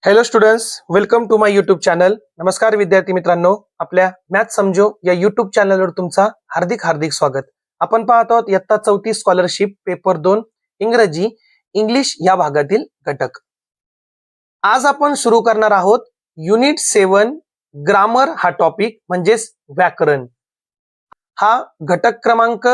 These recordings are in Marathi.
Hello students, welcome to my YouTube channel. नमस्कार विद्यार्थी मित्रांनो, आपल्या मॅथ समजो या युट्यूब चॅनलवर तुमचा हार्दिक हार्दिक स्वागत. आपण पाहत आहोत इयत्ता 4थी स्कॉलरशिप पेपर 2 इंग्रजी इंग्लिश या भागातील घटक. आज आपण सुरू करणार आहोत युनिट 7 ग्रामर हा टॉपिक म्हणजेच व्याकरण. हा घटक क्रमांक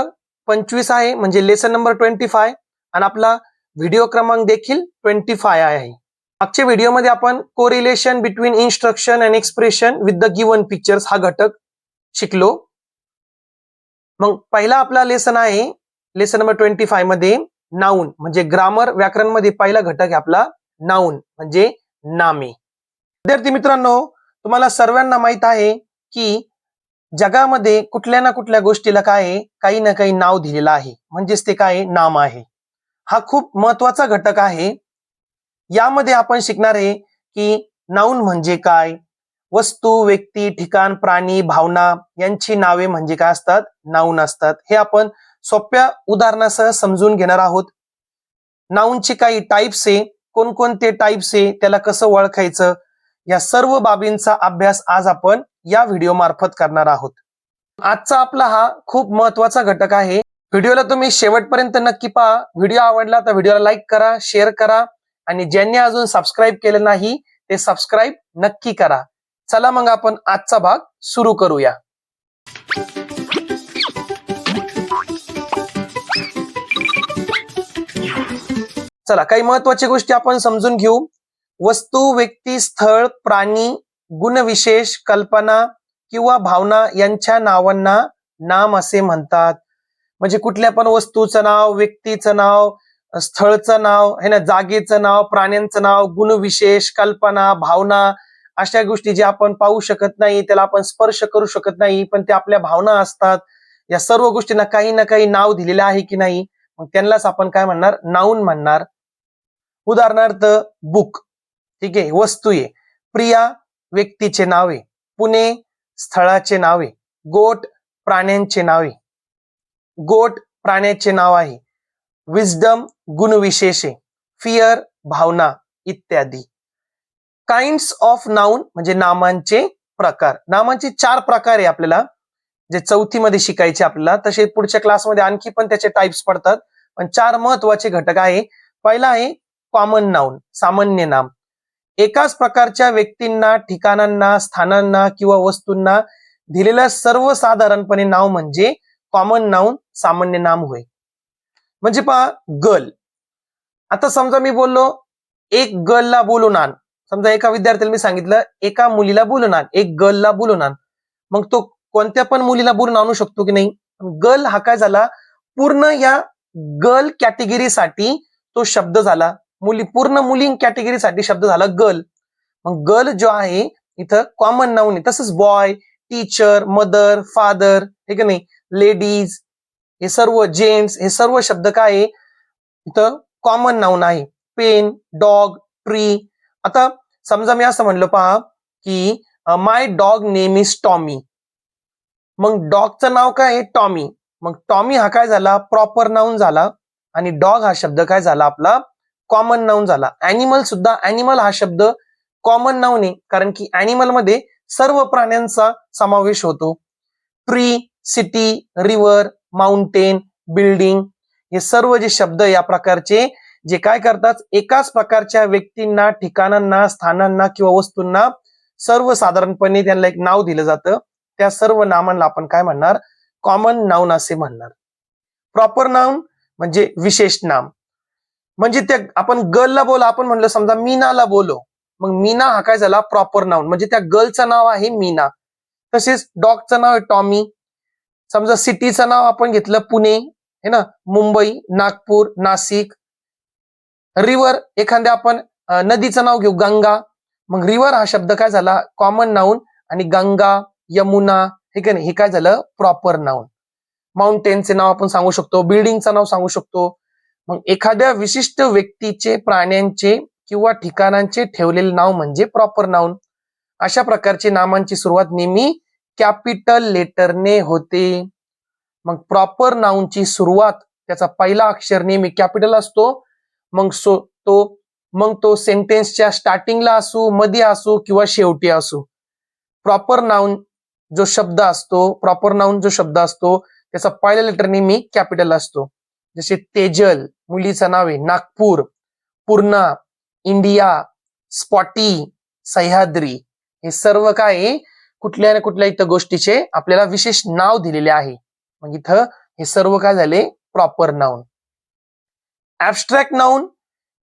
25 आहे म्हणजे लेसन नंबर 25 आणि आपला व्हिडिओ क्रमांक देखील 25 आहे. मागच्या व्हिडिओमध्ये आपण correlation between instruction and expression with the given pictures हा घटक शिकलो. मग पहिला आपला लेसन आहे लेसन नंबर 25 मध्ये नाउन म्हणजे ग्रामर व्याकरण मध्ये पहिला घटक आहे आपला नाउन म्हणजे नामे. विद्यार्थी मित्रांनो, तुम्हाला सर्वांना माहित आहे की जगामध्ये कुठल्या ना कुठल्या गोष्टीला काय आहे, काही ना काही नाव दिलेलं आहे म्हणजेच ते काय नाम आहे. हा खूप महत्वाचा घटक आहे. यामध्ये आपण शिकणार आहे की नाउन म्हणजे काय, वस्तू व्यक्ती ठिकाण प्राणी भावना यांची नावे म्हणजे काय असतात, नाउन असतात. हे आपण सोप्या उदाहरणासह समजून घेणार आहोत. नाउनचे काही टाइप्स आहे, कोणकोणते टाइप्स आहे, त्याला कसं ओळखायचं, या सर्व बाबींचा अभ्यास आज आपण या व्हिडिओ मार्फत करणार आहोत. आजचा आपला हा खूप महत्वाचा घटक आहे. व्हिडिओला तुम्ही शेवटपर्यंत नक्की पहा. व्हिडिओ आवडला तर व्हिडिओला लाईक करा, शेअर करा आणि ज्यांनी अजून सबस्क्राईब केलं नाही ते सबस्क्राईब नक्की करा. चला मग आपण आजचा भाग सुरू करूया. चला काही महत्वाच्या गोष्टी आपण समजून घेऊ. वस्तू व्यक्ती स्थळ प्राणी गुणविशेष कल्पना किंवा भावना यांच्या नावांना नाम असे म्हणतात. म्हणजे कुठल्या पण वस्तूचं नाव, व्यक्तीचं नाव, स्थळचं नाव है ना, जागेचं नाव, प्राण्यांचं नाव, गुणविशेष कल्पना भावना अशा गोष्टी जे आपण पाहू शकत नाही, त्याला आपण स्पर्श करू शकत नाही, पण ते आपल्या भावना असतात. या सर्व गोष्टींना काही ना काही नाव दिलेलं आहे की नाही, मग त्यांनाच आपण काय म्हणणार, नाउन म्हणणार. उदाहरणार्थ बुक, ठीक आहे, वस्तू आहे. प्रिया व्यक्तीचे नाव आहे. पुणे स्थळाचे नाव आहे. गोट प्राण्यांचे नाव आहे. गोट प्राण्याचे नाव आहे. विजडम गुणविशेष आहे. फिअर भावना इत्यादी. काइंड्स ऑफ नाउन म्हणजे नामांचे प्रकार. नामांचे 4 प्रकार आहे आपल्याला, जे 4थी मध्ये शिकायचे आपल्याला. तसे पुढच्या क्लासमध्ये आणखी पण त्याचे टाइप्स पडतात, पण 4 महत्वाचे घटक आहे. पहिला आहे कॉमन नाउन सामान्य नाम. एकाच प्रकारच्या व्यक्तींना ठिकाणांना स्थानांना किंवा वस्तूंना दिलेलं सर्वसाधारणपणे नाव म्हणजे कॉमन नाउन सामान्य नाम होय. म्हणजे पहा गर्ल, आता समजा मी बोललो एक गर्लला बोलून आण. समजा एका विद्यार्थ्याला मी सांगितलं एका मुलीला बोलून आण, एक गर्लला बोलून आण. मग तो कोणत्या पण मुलीला बोलून आणू शकतो की नाही. गर्ल हा काय झाला, पूर्ण या गर्ल कॅटेगरीसाठी तो शब्द झाला. पूर्ण मुली कॅटेगरीसाठी शब्द झाला गर्ल. मग गर्ल जो आहे इथं कॉमन नाउन आहे. तसंच बॉय, टीचर, मदर, फादर, हे का नाही, लेडीज, हे सर्व जेंट्स, हे सर्व शब्द काय आहे इथं कॉमन नाउन आहे. Pen, dog, tree. आता समजा मी असं म्हणलं पहा की my dog name is Tommy. मग डॉगचं नाव काय आहे, टॉमी. मग टॉमी हा काय झाला, प्रॉपर नाउन झाला आणि डॉग हा शब्द काय झाला आपला कॉमन नाउन झाला. ॲनिमल सुद्धा, ॲनिमल हा शब्द कॉमन नाउन आहे, कारण की ॲनिमल मध्ये सर्व प्राण्यांचा समावेश होतो. Tree, city, river, mountain, building, हे सर्व जे शब्द या प्रकारचे जे काय करतात, एकाच प्रकारच्या व्यक्तींना ठिकाणांना स्थानांना किंवा वस्तूंना सर्वसाधारणपणे त्यांना एक नाव दिलं जातं. त्या सर्व नामांना आपण काय म्हणणार, कॉमन नाउन असे म्हणणार. प्रॉपर नाउन म्हणजे विशेष नाम. म्हणजे त्या आपण गर्लला बोला, आपण म्हणलं समजा मीनाला बोलो, मग मीना हा काय झाला प्रॉपर नाउन, म्हणजे त्या गर्लचं नाव आहे मीना. तसेच डॉगचं नाव आहे टॉमी. समजा सिटीचं नाव आपण घेतलं पुणे, है ना, मुंबई, नागपूर, नाशिक. रिव्हर, एखाद्या आपण नदीचं नाव घेऊ गंगा, मग रिव्हर हा शब्द काय झाला कॉमन नाउन आणि गंगा, यमुना, हे काय नाही, हे काय झालं प्रॉपर नाउन. माउंटेनचे नाव आपण सांगू शकतो, बिल्डिंगचं नाव सांगू शकतो. मग एखाद्या विशिष्ट व्यक्तीचे, प्राण्यांचे किंवा ठिकाणांचे ठेवलेले नाव म्हणजे प्रॉपर नाउन. अशा प्रकारचे नामांची सुरुवात नेहमी कॅपिटल लेटरने होते. मग प्रॉपर नाउनची सुरुवात त्याचा पहिला अक्षर नेहमी कॅपिटल असतो. मग तो मग तो सेंटेन्सच्या स्टार्टिंगला असू, मध्ये असू किंवा शेवटी असू. प्रॉपर नाउन जो शब्द असतो त्याचा पहिल्या लेटर नेहमी कॅपिटल असतो. जसे तेजल मुलीचं नाव आहे, नागपूर, पूर्णा, इंडिया, स्पॉटी, सह्याद्री, हे सर्व काय आहे, कुठल्या ना कुठल्या इथं गोष्टीचे आपल्याला विशेष नाव दिलेले आहे. मग इथं हे सर्व काय झाले, प्रॉपर नाउन. ऍबस्ट्रॅक्ट नाउन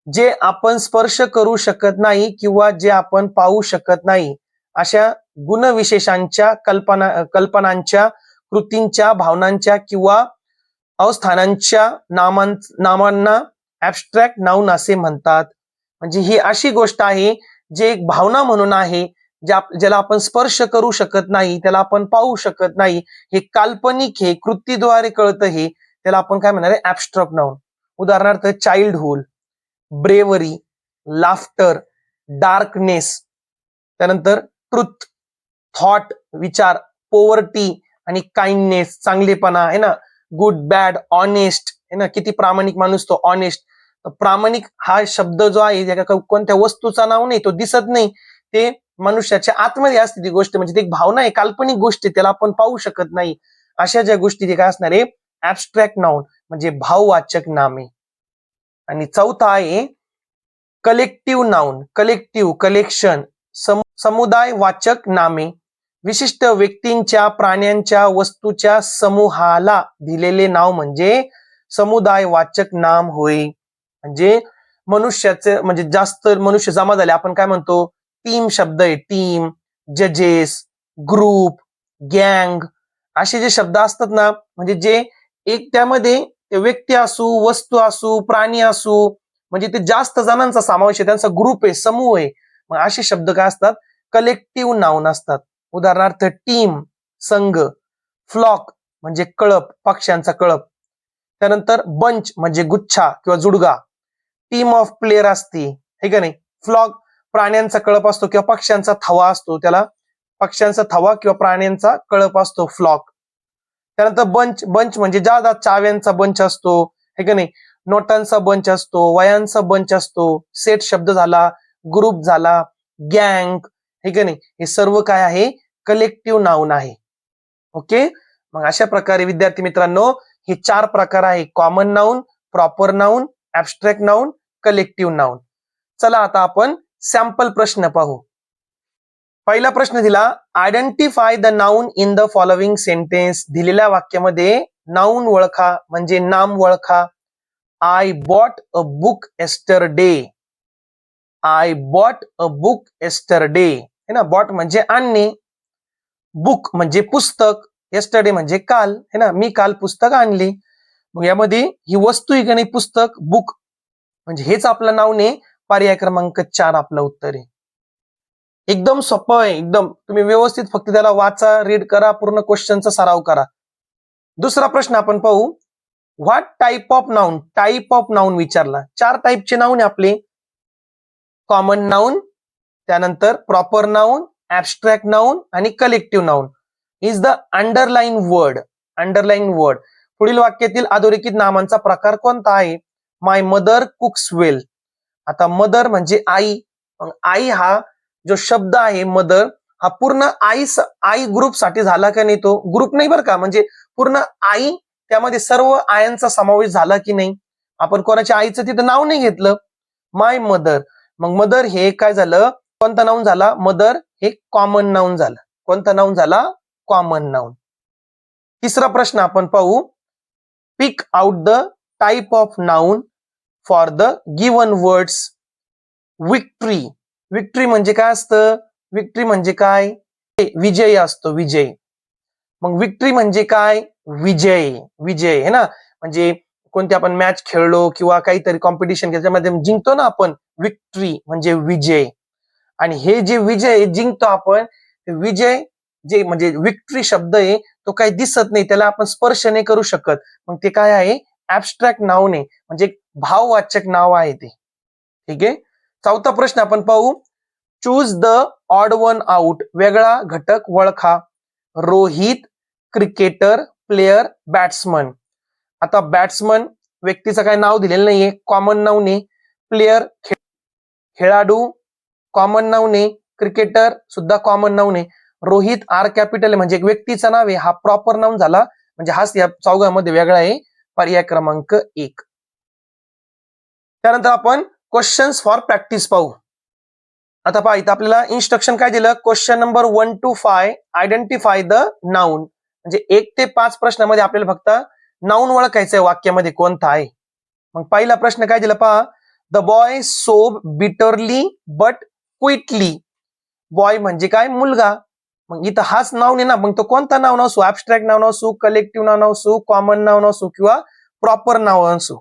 जे आपण स्पर्श करू शकत नाही किंवा जे आपण पाहू शकत नाही अशा गुणविशेषांच्या कल्पनांच्या, कृतींच्या, भावनांच्या किंवा अवस्थानांच्या नामांना ऍबस्ट्रॅक्ट नाउन असे म्हणतात. म्हणजे ही अशी गोष्ट आहे जे एक भावना म्हणून आहे, ज्याला आपण स्पर्श करू शकत नाही, त्याला आपण पाहू शकत नाही, हे काल्पनिक, हे कृतीद्वारे कळतं, हे त्याला आपण काय म्हणणार आहे, ऍबस्ट्रॅक्ट नाउन. उदाहरणार्थ चाइल्डहुड, ब्रेवरी, लाफ्टर, डार्कनेस, त्यानंतर ट्रुथ, थॉट, विचार, पॉवर्टी आणि काइंडनेस, चांगलेपणा आहे ना, गुड, बॅड, ऑनेस्ट आहे ना, किती प्रामाणिक माणूस तो ऑनेस्ट. प्रामाणिक हा शब्द जो आहे कोणत्या वस्तूचा नाव नाही, तो दिसत नाही, ते मनुष्याच्या आतमध्ये असते ती गोष्ट, म्हणजे ती एक भावना आहे, काल्पनिक गोष्ट, त्याला आपण पाहू शकत नाही. अशा ज्या गोष्टी ते काय असणार आहे, ऍबस्ट्रॅक्ट नाउन म्हणजे भाववाचक नामे. आणि चौथा आहे कलेक्टिव्ह नाउन. कलेक्टिव्ह, कलेक्शन, समुदायवाचक नामे. विशिष्ट व्यक्तींच्या, प्राण्यांच्या, वस्तूच्या समूहाला दिलेले नाव म्हणजे समुदायवाचक नाम होय. म्हणजे मनुष्याचे, म्हणजे जास्त मनुष्य जमा झाले, आपण काय म्हणतो, टीम शब्द आहे, टीम, जजेस, ग्रुप, गँग, असे जे शब्द असतात ना, म्हणजे जे एक त्यामध्ये व्यक्ती असू, वस्तू असू, प्राणी असू, म्हणजे ते जास्त जणांचा समावेश आहे, त्यांचा ग्रुप आहे, समूह आहे. मग असे शब्द काय असतात, कलेक्टिव्ह नाउन असतात. उदाहरणार्थ टीम, संघ, फ्लॉक म्हणजे कळप, पक्ष्यांचा कळप, त्यानंतर बंच म्हणजे गुच्छा किंवा जुडगा, टीम ऑफ प्लेयर असते, हे का नाही, फ्लॉक प्राण्यांचा कळप असतो किंवा पक्ष्यांचा थवा असतो, त्याला पक्ष्यांचा थवा किंवा प्राण्यांचा कळप असतो, फ्लॉक. त्यानंतर बंच, बंच म्हणजे ज्यादा चाव्यांचा बंच असतो, हे का नाही, नोटांचा बंच असतो, वयांचा बंच असतो, सेट शब्द झाला, ग्रुप झाला, गँग, हे का नाही, हे सर्व काय आहे, कलेक्टिव्ह नाउन आहे. ओके. मग अशा प्रकारे विद्यार्थी मित्रांनो हे 4 प्रकार आहे, common noun, proper noun, abstract noun, collective noun. चला आता आपण सॅम्पल प्रश्न पाहू. पहिला प्रश्न दिला, identify the noun in the following sentence. दिलेल्या वाक्यामध्ये नाउन ओळखा म्हणजे नाम ओळखा. I bought a book yesterday. I bought a book yesterday, है ना, बॉट म्हणजे आणणे, बुक म्हणजे पुस्तक, एस्टरडे म्हणजे काल, है ना, मी काल पुस्तक आणले. मग यामध्ये ही वस्तू आहे का नाही, पुस्तक, बुक, म्हणजे हेच आपलं नाव नाही. पर्याय क्रमांक 4 आपलं उत्तर आहे. एकदम सोपं आहे, एकदम. तुम्ही व्यवस्थित फक्त त्याला वाचा, रीड करा, पूर्ण क्वेश्चनचा सराव करा. दुसरा प्रश्न आपण पाहू. What type of noun, type of noun विचारला. 4 टाईपचे नाउन आपले, कॉमन नाउन, त्यानंतर प्रॉपर नाउन, ऍबस्ट्रॅक्ट नाउन आणि collective noun. Is the underline word. Underline word, पुढील वाक्यातील अधोरेखित नामांचा प्रकार कोणता आहे. माय मदर कुक्स वेल. आता मदर म्हणजे आई, मग आई हा जो शब्द आहे मदर, हा पूर्ण आई ग्रुप साठी झाला का नाही, तो ग्रुप नाही बरं का, म्हणजे पूर्ण आई, त्यामध्ये सर्व आयांचा समावेश झाला की नाही. आपण कोणाच्या आईचं तिथं नाव नाही घेतलं. माय मदर, मग मदर हे काय झालं, कोणता नाउन झाला, मदर हे कॉमन नाउन झालं. कोणता नाउन झाला, कॉमन नाउन. तिसरा प्रश्न आपण पाहू. Pick out the type of noun for the given words. Victory. Victory म्हणजे काय असतं, विक्ट्री म्हणजे काय, विजय असतो, विजय. मग विक्ट्री म्हणजे काय, विजय, विजय, है ना, म्हणजे कोणती आपण मॅच खेळलो किंवा काहीतरी कॉम्पिटिशन त्याच्यामध्ये जिंकतो ना आपण, विक्ट्री म्हणजे विजय. आणि हे जे विजय जिंकतो आपण, विजय जे म्हणजे विक्ट्री शब्द आहे, तो काही दिसत नाही, त्याला आपण स्पर्श नाही करू शकत, मग ते काय आहे, ऍबस्ट्रॅक्ट नाउन आहे, म्हणजे भाववाचक नाव आहे ते. ठीक आहे. चौथा प्रश्न आपण पाहू. Choose the odd one out. वेगळा घटक ओळखा. Rohit, cricketer, player, batsman. आता बॅट्समन व्यक्तीचं काय नाव दिलेलं नाहीये, कॉमन नाउन आहे. प्लेयर खेळाडू कॉमन नाऊन आहे, क्रिकेटर सुद्धा कॉमन नाऊन आहे, रोहित आर कॅपिटल म्हणजे एक व्यक्तीचं नाव आहे, हा प्रॉपर नाऊन झाला, म्हणजे हाच या चौघामध्ये वेगळा आहे. पर्याय क्रमांक 1. त्यानंतर आपण क्वेश्चन्स फॉर प्रॅक्टिस पाहू. आता पहा, इथं आपल्याला इन्स्ट्रक्शन काय दिलं, question number 1 to 5 identify the noun, म्हणजे 1 ते 5 प्रश्नामध्ये आपल्याला फक्त नाऊन ओळखायचंय वाक्यामध्ये कोणता आहे. मग पहिला प्रश्न काय दिला पहा, द बॉय सोब बिटरली बट क्विकली. बॉय म्हणजे काय, मुलगा. मग इथं हाच नाऊन आहे ना, मग तो कोणता नाऊन असू, ऍबस्ट्रॅक्ट नाऊन असू, कलेक्टिव्ह नाऊन असू, कॉमन नाऊन असू किंवा प्रॉपर नाऊन असू.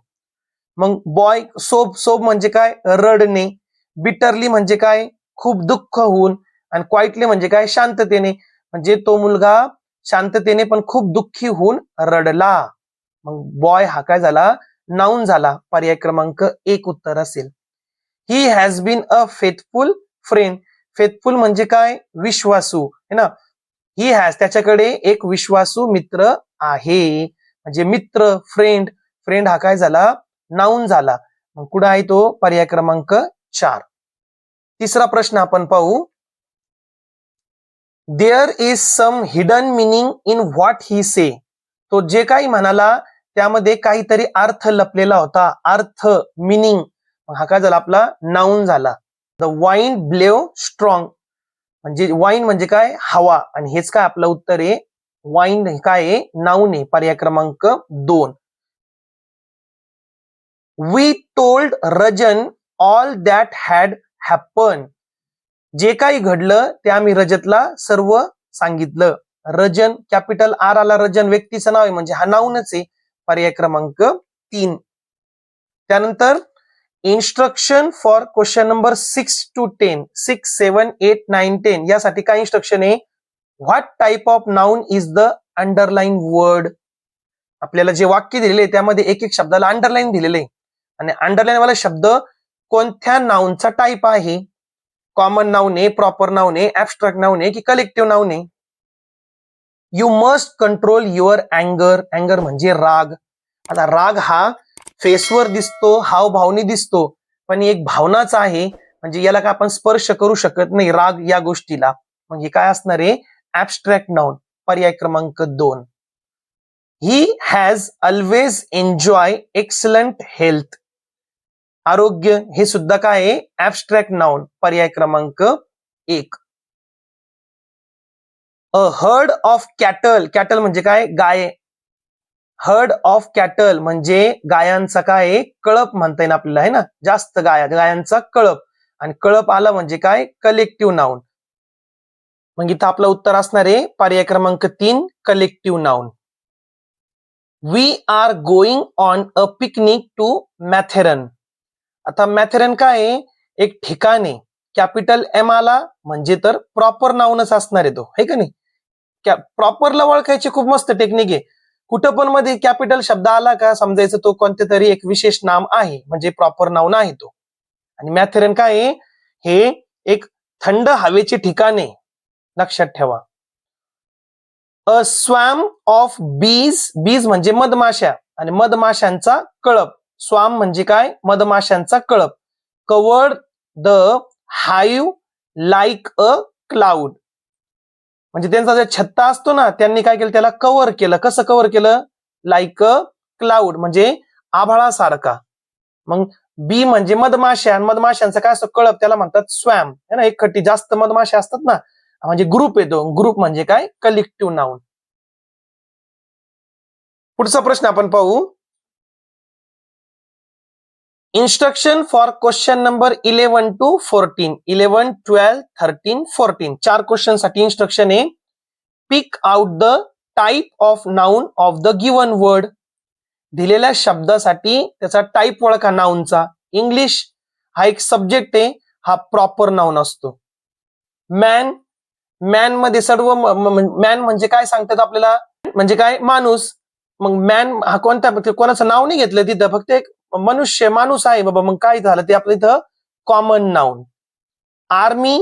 मग बॉय सोब, सोब म्हणजे काय, रडणे. बिटरली म्हणजे काय, खूप दुःख होऊन. आणि क्वाइटली म्हणजे काय, शांततेने. म्हणजे तो मुलगा शांततेने पण खूप दुःखी होऊन रडला. मग बॉय हा काय झाला, नाऊन झाला. पर्याय क्रमांक 1 उत्तर असेल. He has been a faithful friend. Faithful म्हणजे काय, विश्वासू है ना. ही हॅज त्याच्याकडे एक विश्वासू मित्र आहे. म्हणजे मित्र, फ्रेंड. फ्रेंड हा काय झाला, नाऊन झाला. मग कुठं आहे तो, पर्याय क्रमांक 4. तिसरा प्रश्न आपण पाहू. There is some hidden meaning in what he says. तो जे काही म्हणाला त्यामध्ये काहीतरी अर्थ लपलेला होता. अर्थ, मिनिंग. हा काय झाला, आपला नाऊन झाला. The wind blew strong. म्हणजे वाईन म्हणजे काय, हवा. आणि हेच काय आपलं उत्तर आहे. वाईन काय आहे, नाऊन आहे. पर्याय क्रमांक 2. We told Rajan all that had happened. जे काही घडलं ते आम्ही रजतला सर्व सांगितलं. रजन कॅपिटल आर आला, रजन व्यक्तीचं नाव आहे म्हणजे हा नाऊनच आहे. पर्याय क्रमांक 3. त्यानंतर instruction for question number 6 to 10, 6, 7, 8, 9, 10 यासाठी काय इन्स्ट्रक्शन आहे, what type of noun is the underline word. आपल्याला जे वाक्य दिलेले आहे त्यामध्ये एक एक शब्दाला अंडरलाईन दिलेले आहे. आणि अंडरलाईन वाला शब्द कोणत्या नाऊनचा टाईप आहे, कॉमन नाऊन आहे, प्रॉपर नाऊन आहे, ऍबस्ट्रॅक्ट नाऊन आहे की कलेक्टिव्ह नाऊन आहे. यू मस्ट कंट्रोल युअर अँगर. अँगर म्हणजे राग. आता राग हा फेसवर दिसतो, हावभावनी दिसतो, पण एक भावनाच आहे. म्हणजे याला काय आपण स्पर्श करू शकत नाही राग या गोष्टीला. मग हे काय असणार आहे, ऍबस्ट्रॅक्ट नाऊन. पर्याय क्रमांक 2. He has always enjoy excellent health. आरोग्य हे सुद्धा काय आहे, ऍबस्ट्रॅक्ट नाऊन. पर्याय क्रमांक 1. A herd of cattle. Cattle म्हणजे काय, गाय. हर्ड ऑफ कॅटल म्हणजे गायांचा काय, कळप म्हणता येईल आपल्याला आहे ना, जास्त गायांचा कळप. आणि कळप आला म्हणजे काय, कलेक्टिव्ह नाऊन. मग इथं आपलं उत्तर असणार आहे पर्याय क्रमांक 3, collective noun. We are going on a picnic to Matheran. आता मॅथेरन काय आहे, एक ठिकाण आहे. कॅपिटल एम आला म्हणजे तर प्रॉपर नाऊनच असणार आहे तो, है का नाही. प्रॉपरला ओळखायची खूप मस्त टेक्निक आहे. कुठं पण मध्ये कॅपिटल शब्द आला का समजायचं तो कोणते तरी एक विशेष नाम आहे, म्हणजे प्रॉपर नाऊन आहे तो. आणि मॅथेरन काय आहे, हे एक थंड हवेचे ठिकाण आहे, लक्षात ठेवा. अ स्वॅम ऑफ बीज. बीज म्हणजे मधमाशा आणि मधमाशांचा कळप. स्वाम म्हणजे काय, मधमाशांचा कळप. Covered the hive like a cloud. म्हणजे त्यांचा जे छत्ता असतो ना, त्यांनी काय केलं, त्याला कव्हर केलं. कसं कव्हर केलं, लाईक अ क्लाउड म्हणजे आभाळासारखा. मग बी म्हणजे मधमाशा, आणि मधमाशांचा काय असतो, कळप, त्याला म्हणतात स्वॅम है ना. एक खट्टी जास्त मधमाशा असतात ना, म्हणजे ग्रुप येतो. ग्रुप म्हणजे काय, कलेक्टिव्ह नाऊन. पुढचा प्रश्न आपण पाहू. Instruction for question number 11 to 14, 11, 12, 13, 14. 4 question साठी इन्स्ट्रक्शन आहे. Pick out the type of noun of the given word. दिलेल्या शब्दासाठी त्याचा टाईप ओळखा नाऊनचा. इंग्लिश हा एक सब्जेक्ट आहे, हा प्रॉपर नाऊन असतो. मॅन, मॅन मध्ये सर्व मॅन म्हणजे काय सांगतात आपल्याला, म्हणजे काय, माणूस. मग मॅन हा कोणत्या, कोणाचं नाव नाही घेतलं तिथं, फक्त एक मनुष्य, माणूस आहे बाबा. मग काय झालं ते आपलं इथं कॉमन नाऊन. आर्मी,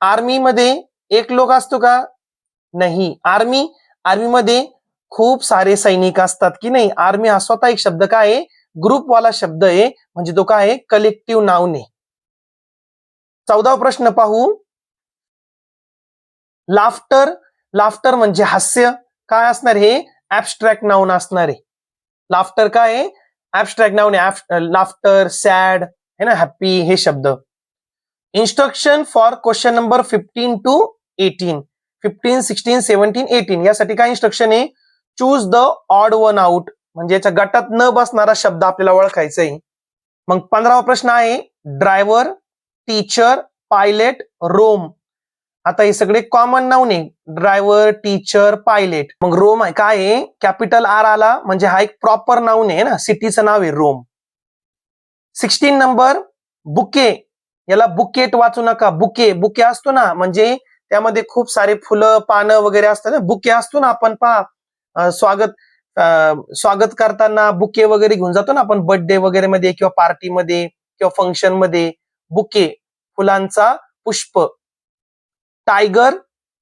आर्मी मध्ये एक लोक असतो का, नाही. आर्मी, आर्मी मध्ये खूप सारे सैनिक असतात की नाही. आर्मी हा स्वतः एक शब्द काय आहे, ग्रुपवाला शब्द आहे, म्हणजे तो काय आहे, कलेक्टिव्ह नाऊन आहे. 14वा प्रश्न पाहू. लाफ्टर म्हणजे हास्य. काय असणार हे? ऍबस्ट्रॅक्ट नाउन असणार आहे. लाफ्टर काय आहे? ऍबस्ट्रॅक्ट नाउन आहे. लाफ्टर, सॅड है ना, हॅपी हे शब्द. Instruction for question number 15 to 18, 15, 16, 17, 18 यासाठी काय इन्स्ट्रक्शन आहे? Choose the odd one out, म्हणजे याच्या गटात न बसणारा शब्द आपल्याला ओळखायचा आहे. मग 15वा प्रश्न आहे ड्रायव्हर, टीचर, पायलट, रोम. आता हे सगळे कॉमन नाउन आहे. Driver, teacher, pilot. मग रोम आहे काय आहे? कॅपिटल आर आला म्हणजे हा एक प्रॉपर नाउन आहे ना, सिटीचं नाव आहे रोम. 16 number bouquet. याला बुकेट वाचू नका. बुके असतो ना, म्हणजे त्यामध्ये खूप सारे फुलं, पानं वगैरे असतात ना. बुके असतो ना, आपण पहा स्वागत करताना बुके वगैरे घेऊन जातो ना आपण, बर्थडे वगैरे मध्ये किंवा पार्टीमध्ये किंवा फंक्शन मध्ये. बुके फुलांचा पुष्प. टायगर,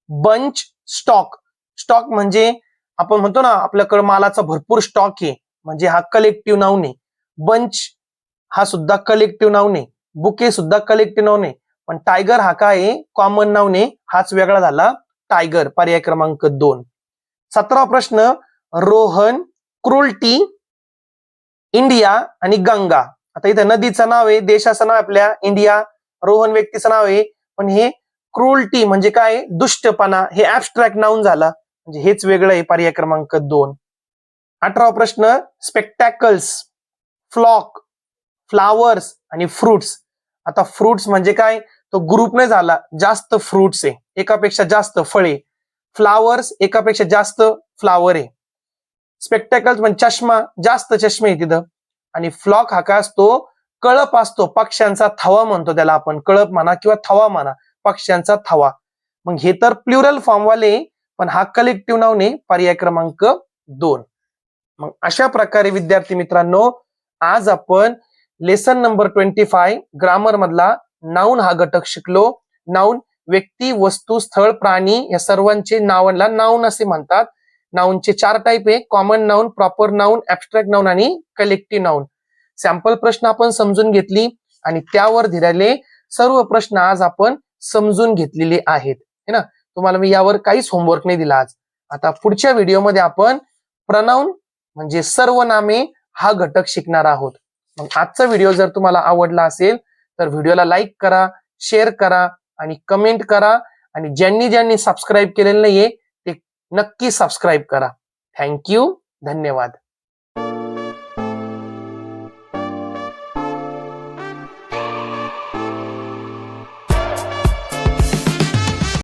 बंच, स्टॉक म्हणजे आपण म्हणतो ना आपल्याकडे मालाचा भरपूर स्टॉक आहे, म्हणजे हा कलेक्टिव्ह नाउन आहे. बंच हा सुद्धा कलेक्टिव्ह नाउन आहे. बुके सुद्धा कलेक्टिव्ह नाउन आहे. पण टायगर हा काय आहे? कॉमन नाउन आहे. हाच वेगळा झाला टायगर. पर्याय क्रमांक 2. 17वा प्रश्न रोहन, क्रुल्टी, इंडिया आणि गंगा. आता इथं नदीचं नाव आहे, देशाचं नाव आपल्या इंडिया, रोहन व्यक्तीचं नाव आहे, पण हे क्रुल्टी म्हणजे काय? दुष्टपणा. हे ऍबस्ट्रॅक्ट नाउन झाला, म्हणजे हेच वेगळं आहे. पर्याय क्रमांक 2. 18वा प्रश्न स्पेक्टॅकल्स, फ्लॉक, फ्लावर्स आणि फ्रुट्स. आता फ्रुट्स म्हणजे काय? तो ग्रुप नाही झाला, जास्त फ्रुट्स आहे, एकापेक्षा जास्त फळे. फ्लावर्स एकापेक्षा जास्त फ्लावर आहे. स्पेक्टॅकल्स म्हणजे चष्मा, जास्त चष्मे आहे तिथं. आणि फ्लॉक हा काय असतो? कळप असतो, पक्ष्यांचा थवा म्हणतो त्याला आपण. कळप म्हणा किंवा थवा म्हणा, पक्ष्यांचा थवा. मग हे तर प्लुरल फॉर्म वाले, पण हा कलेक्टिव्ह नाउन आहे. पर्याय क्रमांक 2. मग अशा प्रकारे विद्यार्थी मित्रांनो, आज आपण लेसन नंबर 25 ग्रामर मधला नाउन हा घटक शिकलो. नाउन व्यक्ती, वस्तू, स्थळ, प्राणी या सर्वांचे नावांना नाउन असे म्हणतात. नाउनचे 4 टाईप आहे: common noun, proper noun, abstract noun आणि कलेक्टिव्ह नाउन. सॅम्पल प्रश्न आपण समजून घेतली आणि त्यावर दिलेले सर्व प्रश्न आज आपण समजून घेतलेले आहेत, है ना. तुम्हाला मी यावर काहीच होमवर्क नाही दिला आज. आता पुढच्या व्हिडिओमध्ये आपण प्रनाउन म्हणजे सर्वनामे हा घटक शिकणार आहोत. मग आजचा व्हिडिओ जर तुम्हाला आवडला असेल तर व्हिडिओला लाईक करा, शेअर करा आणि कमेंट करा. आणि ज्यांनी सबस्क्राईब केलेलं नाहीये ते नक्की सबस्क्राईब करा. थँक्यू. धन्यवाद.